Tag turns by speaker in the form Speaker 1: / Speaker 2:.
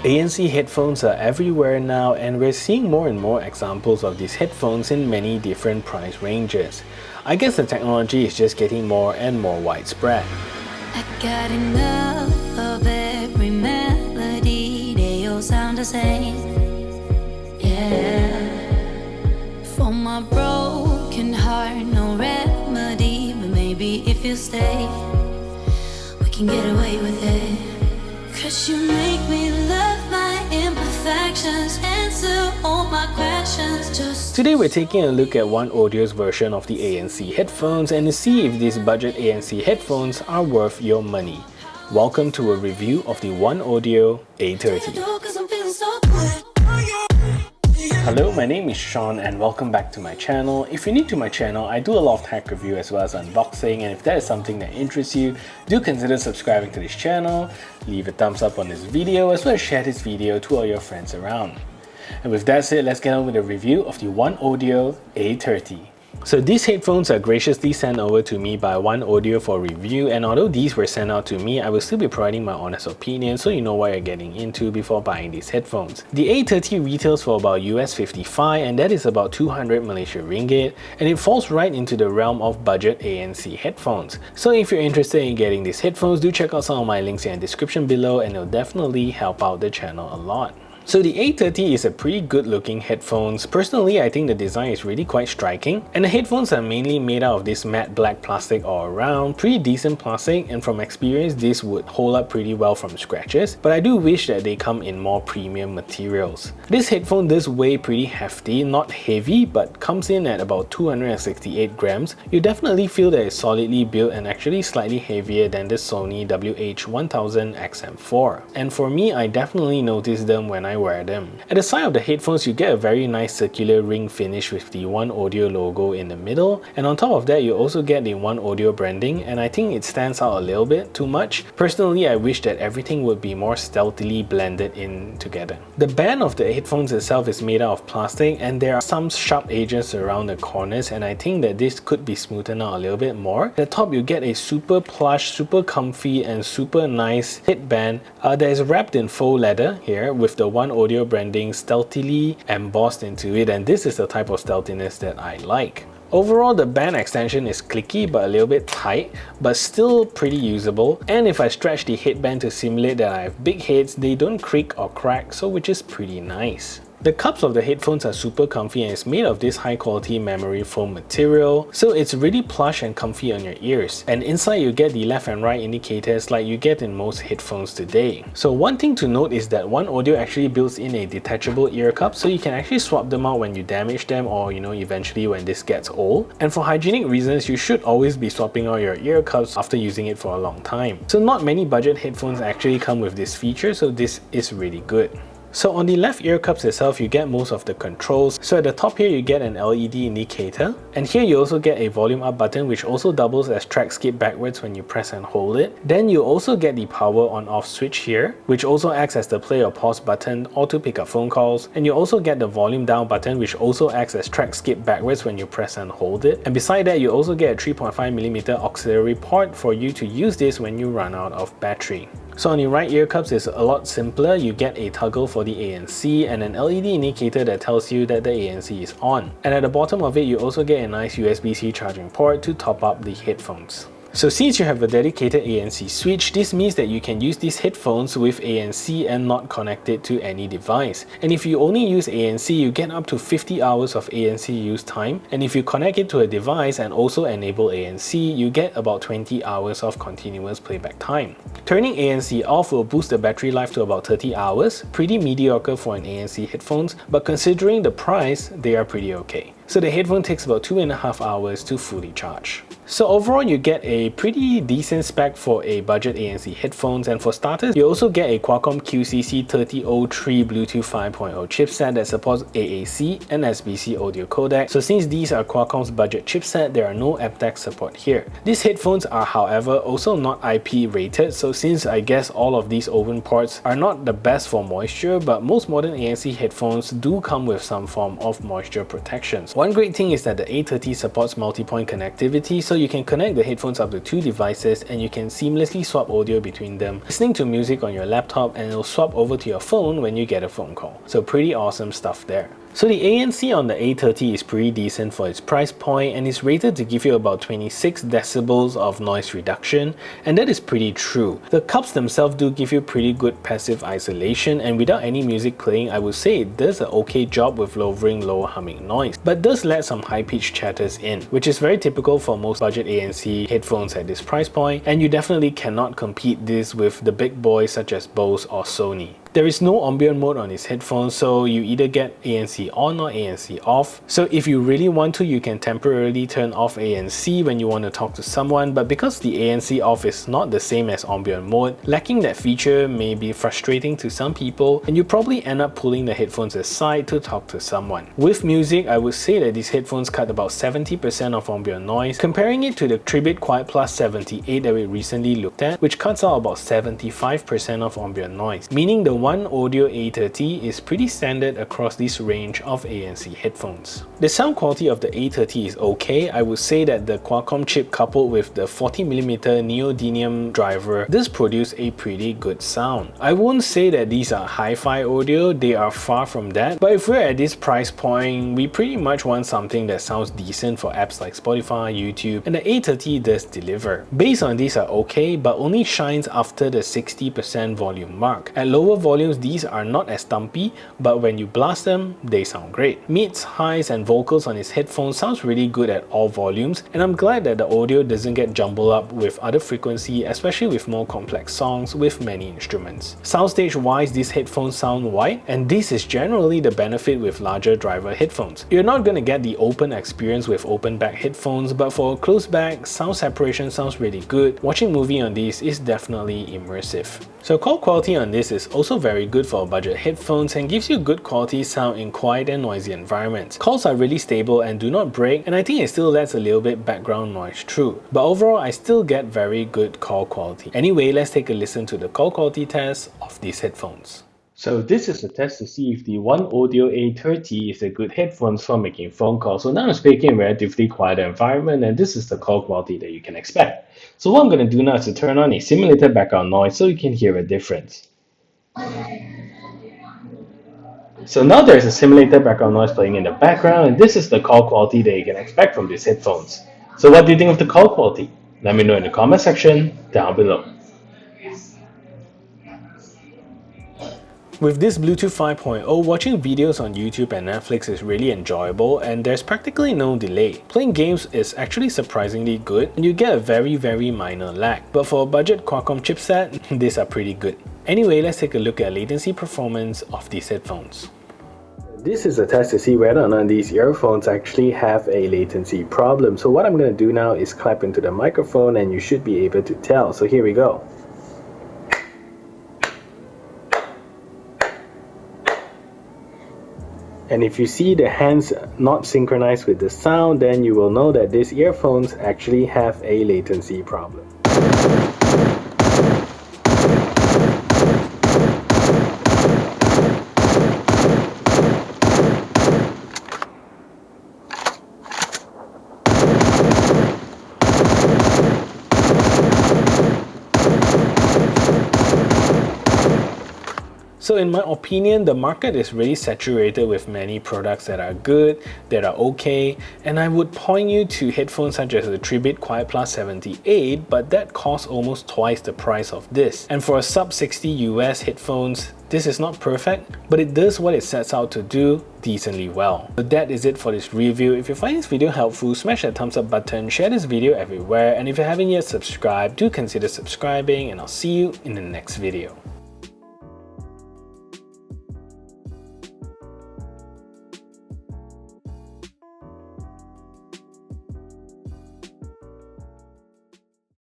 Speaker 1: ANC headphones are everywhere now, and we're seeing more and more examples of these headphones in many different price ranges. I guess the technology is just getting more and more widespread.
Speaker 2: I got enough of every melody, they all sound the same. Yeah. For my broken heart, no remedy, but maybe if you stay, we can get away with it. 'Cause you make me love my imperfections, answer all my questions.
Speaker 1: Today we're taking a look at OneAudio's version of the ANC headphones and to see if these budget ANC headphones are worth your money. Welcome to a review of the OneAudio A30. Hello, my name is Sean and welcome back to my channel. If you're new to my channel, I do a lot of tech review as well as unboxing, and if that is something that interests you, do consider subscribing to this channel, leave a thumbs up on this video, as well as share this video to all your friends around. And with that said, let's get on with a review of the OneAudio A30. So these headphones are graciously sent over to me by OneAudio for review, and although these were sent out to me, I will still be providing my honest opinion so you know what you're getting into before buying these headphones. The A30 retails for about US$55, and that is about 200 Malaysia ringgit, and it falls right into the realm of budget ANC headphones. So if you're interested in getting these headphones, do check out some of my links in the description below, and it'll definitely help out the channel a lot. So the A30 is a pretty good looking headphones. Personally, I think the design is really quite striking, and the headphones are mainly made out of this matte black plastic all around, pretty decent plastic, and from experience this would hold up pretty well from scratches, but I do wish that they come in more premium materials. This headphone does weigh pretty hefty, not heavy, but comes in at about 268 grams. You definitely feel that it's solidly built and actually slightly heavier than the Sony WH-1000 XM4. And for me, I definitely notice them when I wear them. At the side of the headphones, you get a very nice circular ring finish with the OneAudio logo in the middle, and on top of that you also get the OneAudio branding, and I think it stands out a little bit too much. Personally, I wish that everything would be more stealthily blended in together. The band of the headphones itself is made out of plastic, and there are some sharp edges around the corners, and I think that this could be smoothened out a little bit more. At the top you get a super plush, super comfy and super nice headband that is wrapped in faux leather here with the OneAudio branding stealthily embossed into it, and this is the type of stealthiness that I like. Overall, the band extension is clicky but a little bit tight, but still pretty usable, and if I stretch the headband to simulate that I have big heads, they don't creak or crack, so which is pretty nice. The cups of the headphones are super comfy and it's made of this high quality memory foam material, so it's really plush and comfy on your ears. And inside you get the left and right indicators like you get in most headphones today. So one thing to note is that OneAudio actually builds in a detachable ear cup, so you can actually swap them out when you damage them, or eventually when this gets old. And for hygienic reasons, you should always be swapping out your ear cups after using it for a long time. So not many budget headphones actually come with this feature, so this is really good. So on the left ear cups itself, you get most of the controls. So at the top here, you get an LED indicator. And here you also get a volume up button, which also doubles as track skip backwards when you press and hold it. Then you also get the power on off switch here, which also acts as the play or pause button or to pick up phone calls. And you also get the volume down button, which also acts as track skip backwards when you press and hold it. And beside that, you also get a 3.5mm auxiliary port for you to use this when you run out of battery. So on the right ear cups is a lot simpler. You get a toggle for the ANC and an LED indicator that tells you that the ANC is on. And at the bottom of it, you also get a nice USB-C charging port to top up the headphones. So since you have a dedicated ANC switch, this means that you can use these headphones with ANC and not connect it to any device. And if you only use ANC, you get up to 50 hours of ANC use time. And if you connect it to a device and also enable ANC, you get about 20 hours of continuous playback time. Turning ANC off will boost the battery life to about 30 hours, pretty mediocre for an ANC headphones, but considering the price, they are pretty okay. So the headphone takes about 2.5 hours to fully charge. So overall, you get a pretty decent spec for a budget ANC headphones, and for starters, you also get a Qualcomm QCC3003 Bluetooth 5.0 chipset that supports AAC and SBC audio codec. So since these are Qualcomm's budget chipset, there are no aptX support here. These headphones are, however, also not IP rated, so since I guess all of these open ports are not the best for moisture, but most modern ANC headphones do come with some form of moisture protection. One great thing is that the A30 supports multi-point connectivity, so so you can connect the headphones up to two devices and you can seamlessly swap audio between them, listening to music on your laptop, and it'll swap over to your phone when you get a phone call. So pretty awesome stuff there. So the ANC on the A30 is pretty decent for its price point and is rated to give you about 26 decibels of noise reduction, and that is pretty true. The cups themselves do give you pretty good passive isolation, and without any music playing, I would say it does an okay job with lowering low humming noise, but does let some high-pitched chatters in, which is very typical for most budget ANC headphones at this price point, and you definitely cannot compete this with the big boys such as Bose or Sony. There is no ambient mode on these headphones, so you either get ANC on or ANC off. So if you really want to, you can temporarily turn off ANC when you want to talk to someone, but because the ANC off is not the same as ambient mode, lacking that feature may be frustrating to some people, and you probably end up pulling the headphones aside to talk to someone. With music, I would say that these headphones cut about 70% of ambient noise, comparing it to the Tribit Quiet Plus 78 that we recently looked at, which cuts out about 75% of ambient noise, meaning the OneOdio A30 is pretty standard across this range of ANC headphones. The sound quality of the A30 is okay. I would say that the Qualcomm chip coupled with the 40mm neodymium driver does produce a pretty good sound. I won't say that these are hi-fi audio, they are far from that, but if we're at this price point, we pretty much want something that sounds decent for apps like Spotify, YouTube, and the A30 does deliver. Bass on these are okay, but only shines after the 60% volume mark. At lower volumes, these are not as thumpy, but when you blast them, they sound great. Mids, highs, and vocals on his headphones sounds really good at all volumes, and I'm glad that the audio doesn't get jumbled up with other frequency, especially with more complex songs with many instruments. Soundstage wise, these headphones sound wide, and this is generally the benefit with larger driver headphones. You're not gonna get the open experience with open back headphones, but for a closed back, sound separation sounds really good. Watching movie on these is definitely immersive. So call quality on this is also very good for budget headphones and gives you good quality sound in quiet and noisy environments. Calls are really stable and do not break, and I think it still lets a little bit background noise through. But overall, I still get very good call quality. Anyway, let's take a listen to the call quality test of these headphones. So this is a test to see if the OneOdio A30 is a good headphones for making phone calls. So now I'm speaking in a relatively quiet environment, and this is the call quality that you can expect. So what I'm going to do now is to turn on a simulated background noise so you can hear a difference. So now there's a simulated background noise playing in the background, and this is the call quality that you can expect from these headphones. So what do you think of the call quality? Let me know in the comment section down below. With this Bluetooth 5.0, watching videos on YouTube and Netflix is really enjoyable, and there's practically no delay. Playing games is actually surprisingly good, and you get a very minor lag. But for a budget Qualcomm chipset, these are pretty good. Anyway, let's take a look at latency performance of these headphones. This is a test to see whether or not these earphones actually have a latency problem. So what I'm going to do now is clap into the microphone, and you should be able to tell. So here we go. And if you see the hands not synchronized with the sound, then you will know that these earphones actually have a latency problem. So in my opinion, the market is really saturated with many products that are good, that are okay, and I would point you to headphones such as the Tribit Quiet Plus 78, but that costs almost twice the price of this. And for a sub 60 US headphones, this is not perfect, but it does what it sets out to do decently well. So that is it for this review. If you find this video helpful, smash that thumbs up button, share this video everywhere, and if you haven't yet subscribed, do consider subscribing, and I'll see you in the next video.